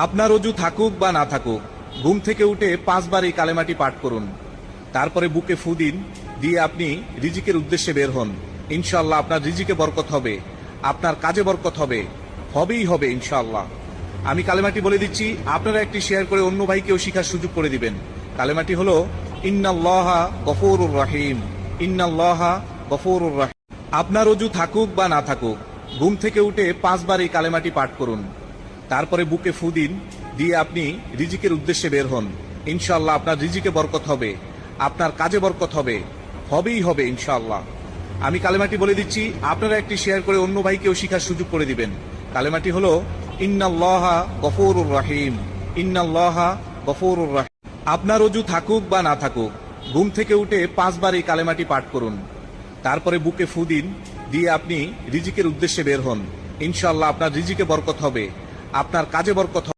আপনার অজু থাকুক বা না থাকুক, ঘুম থেকে উঠে 5 বার এই কালেমাটি পাঠ করুন। তারপরে বুকে ফু দিন, দিয়ে আপনি রিজিকের উদ্দেশ্যে বের হন। ইনশাআল্লাহ আপনার রিজিকে বরকত হবে, আপনার কাজে বরকত হবে, হবেই হবে ইনশাআল্লাহ। আমি কালেমাটি বলে দিচ্ছি, আপনারা একটি শেয়ার করে অন্য ভাইকেও শিখার সুযোগ করে দিবেন। কালেমাটি হলো ইন্নাল্লাহা গফুরুর রহিম, ইন্নাল্লাহা গফুরুর রহিম। আপনার অজু থাকুক বা না থাকুক, ঘুম থেকে উঠে 5 বার এই কালেমাটি পাঠ করুন। তারপরে বুকে ফু দিন, দিয়ে আপনি রিজিকের উদ্দেশ্যে বের হন। ইনশাআল্লাহ আপনার রিজিকে বরকত হবে, আপনার কাজে বরকত হবে, হবেই হবে ইনশাআল্লাহ। আমি কালেমাটি বলে দিচ্ছি, আপনারা একটি শেয়ার করে অন্য ভাইকেও শিখার সুযোগ করে দিবেন। কালেমাটি হলো ইন্নাল্লাহা গফুরুর রহিম, ইন্নাল্লাহা গফুরুর রহিম। আপনার অজু থাকুক বা না থাকুক, ঘুম থেকে উঠে 5 বার এই কালেমাটি পাঠ করুন। তারপরে বুকে ফু দিন, দিয়ে আপনি রিজিকের উদ্দেশ্যে বের হন। ইনশাআল্লাহ আপনার রিজিকে বরকত হবে, আপনার কাজে বরকত হবে।